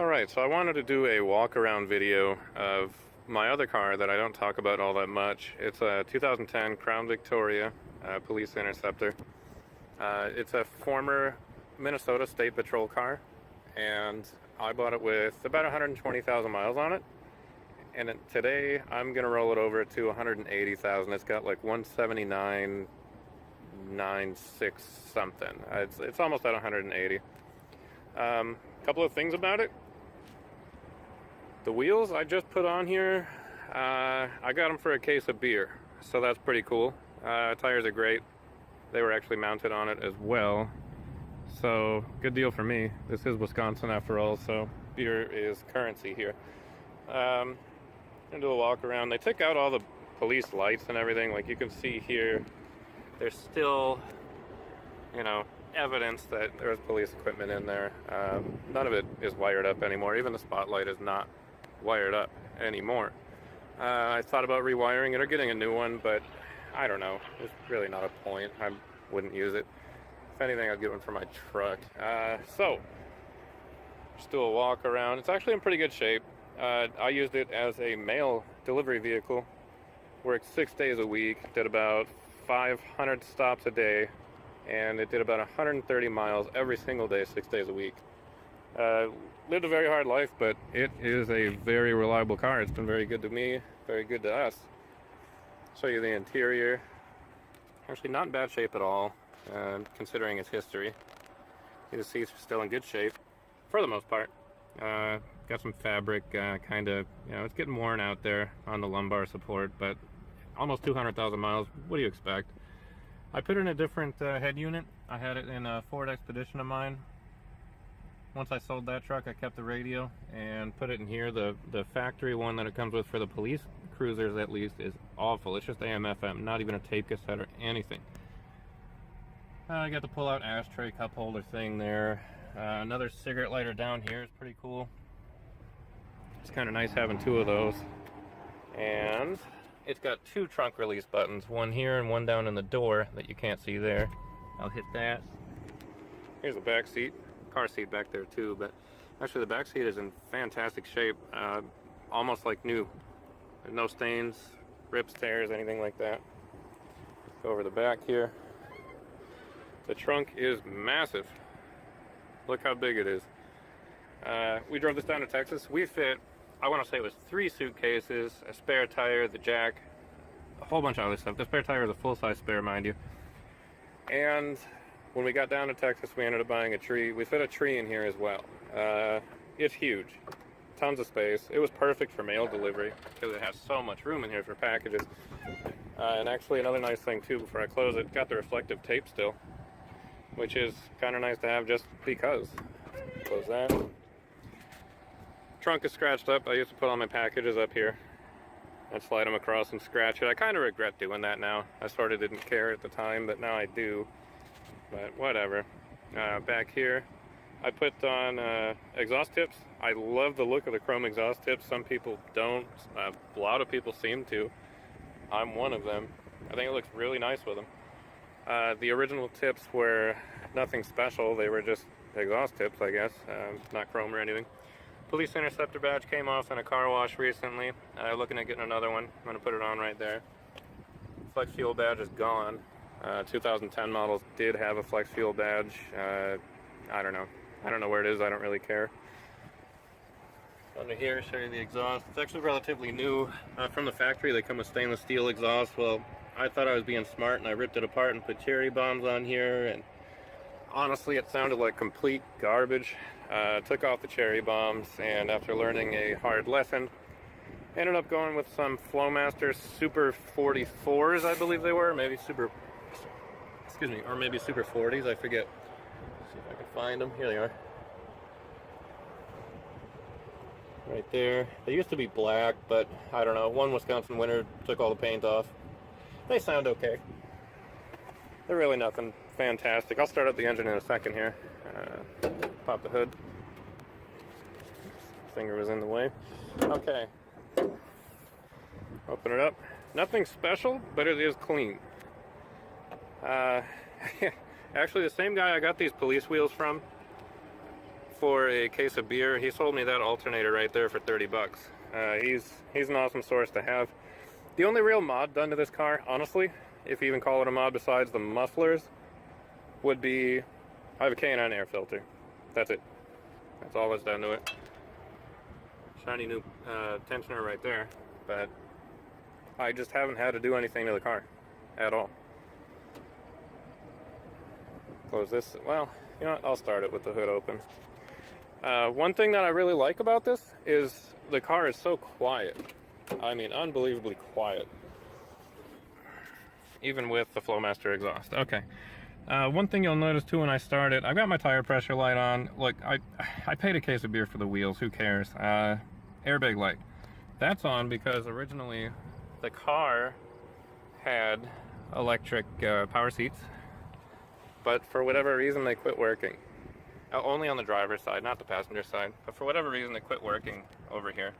Alright, so I wanted to do a walk around video of my other car that I don't talk about all that much. It's a 2010 Crown Victoria Police Interceptor. It's a former Minnesota State Patrol car, and I bought it with about 120,000 miles on it. And today I'm going to roll it over to 180,000. It's got like 179.96 something. It's almost at 180. Couple of things about it. The wheels I just put on here, I got them for a case of beer, so that's pretty cool. Tires are great. They were actually mounted on it as well, so good deal for me. This is Wisconsin after all, so beer is currency here. Gonna do a walk around. They took out all the police lights and everything. Like you can see here, there's still, evidence that there was police equipment in there. None of it is wired up anymore. Even the spotlight is not wired up anymore. I thought about rewiring it or getting a new one, but I don't know. There's really not a point. I wouldn't use it. If anything, I'd get one for my truck. So, just do a walk around. It's actually in pretty good shape. I used it as a mail delivery vehicle. Worked 6 days a week, did about 500 stops a day, and it did about 130 miles every single day, 6 days a week. Lived a very hard life, but it is a very reliable car. It's been very good to me, very good to us. Show you the interior. Actually not in bad shape at all, considering its history. The seats are still in good shape, for the most part. Got some fabric, kind of, it's getting worn out there on the lumbar support, but almost 200,000 miles, what do you expect? I put in a different head unit. I had it in a Ford Expedition of mine. Once I sold that truck, I kept the radio and put it in here. The factory one that it comes with for the police cruisers, at least, is awful. It's just AM/FM, not even a tape cassette or anything. I got the pull-out ashtray cup holder thing there. Another cigarette lighter down here is pretty cool. It's kind of nice having two of those. And it's got two trunk release buttons, one here and one down in the door that you can't see there. I'll hit that. Here's the back seat. Car seat back there too, but actually the back seat is in fantastic shape, almost like new. No stains, rips, tears, anything like that. Go over the back here. The trunk is massive. Look how big it is. We drove this down to Texas. We fit, I want to say it was 3 suitcases, a spare tire, the jack, a whole bunch of other stuff. The spare tire is a full-size spare, mind you. And when we got down to Texas, we ended up buying a tree. We fit a tree in here as well. It's huge. Tons of space. It was perfect for mail delivery because it has so much room in here for packages. And actually another nice thing too, before I close it, got the reflective tape still, which is kind of nice to have just because. Close that. Trunk is scratched up. I used to put all my packages up here and slide them across and scratch it. I kind of regret doing that now. I sort of didn't care at the time, but now I do. But whatever. Back here, I put on exhaust tips. I love the look of the chrome exhaust tips. Some people don't. A lot of people seem to. I'm one of them. I think it looks really nice with them. The original tips were nothing special. They were just exhaust tips, I guess. Not chrome or anything. Police Interceptor badge came off in a car wash recently. Looking at getting another one. I'm going to put it on right there. Flex fuel badge is gone. 2010 models did have a flex fuel badge. I don't know where it is. I don't really care. Under here, show you the exhaust. It's actually relatively new from the factory. They come with stainless steel exhaust. Well, I thought I was being smart and I ripped it apart and put cherry bombs on here, and honestly it sounded like complete garbage. Took off the cherry bombs, and after learning a hard lesson, ended up going with some Flowmaster Super 44s, I believe they were. Maybe Super 40s, I forget. Let's see if I can find them. Here they are. Right there. They used to be black, but I don't know. One Wisconsin winter took all the paint off. They sound okay. They're really nothing fantastic. I'll start up the engine in a second here. Pop the hood. Finger was in the way. Okay. Open it up. Nothing special, but it is clean. Actually, the same guy I got these police wheels from for a case of beer. He sold me that alternator right there for 30 bucks. He's an awesome source to have. The only real mod done to this car, honestly, if you even call it a mod besides the mufflers, would be, I have a K&N air filter. That's it. That's all that's done to it. Shiny new tensioner right there, but I just haven't had to do anything to the car at all. Close this. Well, you know what? I'll start it with the hood open. One thing that I really like about this is the car is so quiet. I mean, unbelievably quiet. Even with the Flowmaster exhaust. Okay. One thing you'll notice too when I start it, I've got my tire pressure light on. Look, I paid a case of beer for the wheels. Who cares? Airbag light. That's on because originally the car had electric power seats, but for whatever reason they quit working. Only on the driver's side, not the passenger side, but for whatever reason they quit working over here.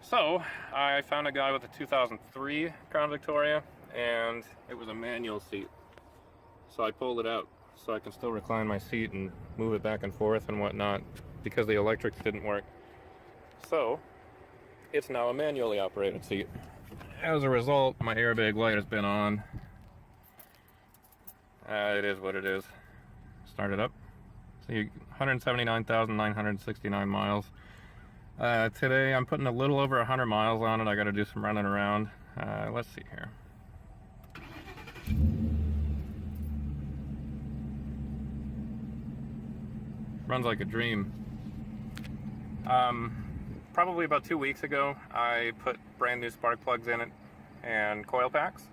So I found a guy with a 2003 Crown Victoria, and it was a manual seat. So I pulled it out so I can still recline my seat and move it back and forth and whatnot because the electrics didn't work. So it's now a manually operated seat. As a result, my airbag light has been on. It is what it is. Start it up. See, 179,969 miles. Today I'm putting a little over 100 miles on it. I got to do some running around. Let's see here. Runs like a dream. Probably about 2 weeks ago, I put brand new spark plugs in it and coil packs.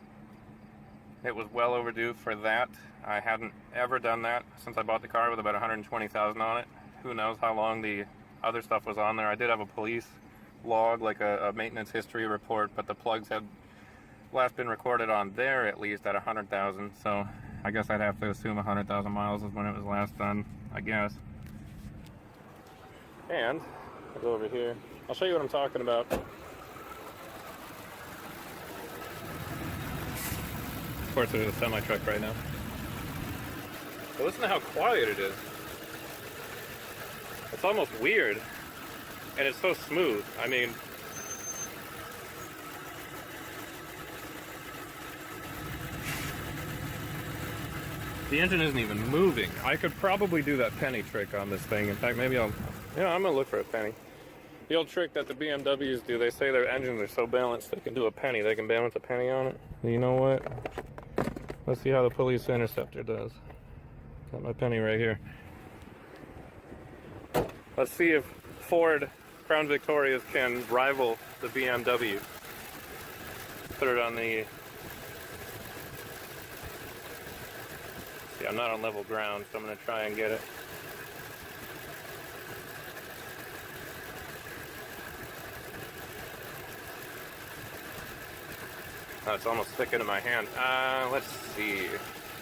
It was well overdue for that. I hadn't ever done that since I bought the car with about 120,000 on it. Who knows how long the other stuff was on there. I did have a police log, like a maintenance history report, but the plugs had last been recorded on there at least at 100,000. So I guess I'd have to assume 100,000 miles is when it was last done, I guess. And I'll go over here. I'll show you what I'm talking about. Of course, there's a semi-truck right now. But listen to how quiet it is. It's almost weird. And it's so smooth. I mean, the engine isn't even moving. I could probably do that penny trick on this thing. In fact, maybe I'm gonna look for a penny. The old trick that the BMWs do, they say their engines are so balanced they can do a penny. They can balance a penny on it. You know what? Let's see how the Police Interceptor does. Got my penny right here. Let's see if Ford Crown Victorias can rival the BMW. Put it on the... See, I'm not on level ground, so I'm going to try and get it. Oh, it's almost sticking in my hand. Let's see.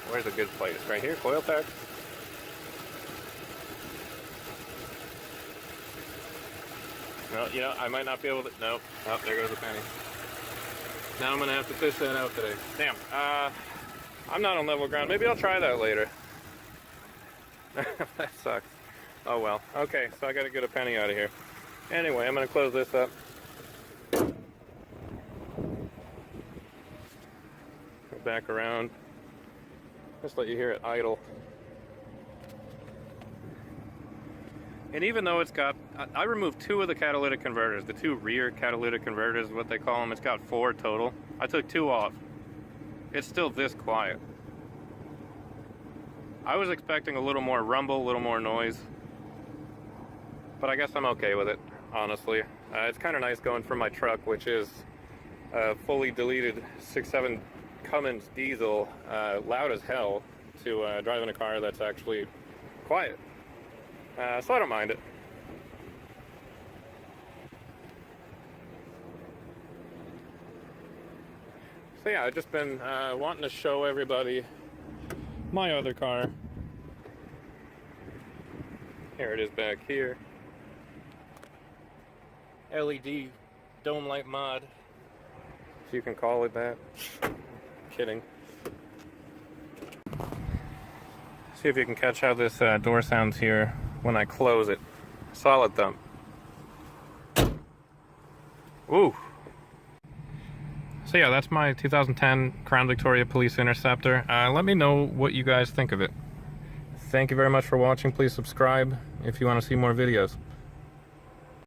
Where's a good place? Right here, coil pack. No, you know, I might not be able to. Nope. Oh, there goes the penny. Now I'm gonna have to fish that out today. Damn. I'm not on level ground. Maybe I'll try that later. That sucks. Oh well. Okay, so I gotta get a penny out of here. Anyway, I'm gonna close this up. Go back around. Just let you hear it idle. And even though it's got, I removed 2 of the catalytic converters, the 2 rear catalytic converters, what they call them. It's got 4 total. I took 2 off. It's still this quiet. I was expecting a little more rumble, a little more noise, but I guess I'm okay with it, honestly. It's kind of nice going from my truck, which is a fully deleted 6.7 Cummins diesel, loud as hell, to driving a car that's actually quiet. So I don't mind it. So yeah, I've just been wanting to show everybody my other car. Here it is back here. LED dome light mod, if you can call it that. Kidding. See if you can catch how this door sounds here when I close it. Solid thumb. Ooh. So yeah, that's my 2010 Crown Victoria Police Interceptor. Let me know what you guys think of it. Thank you very much for watching. Please subscribe if you want to see more videos.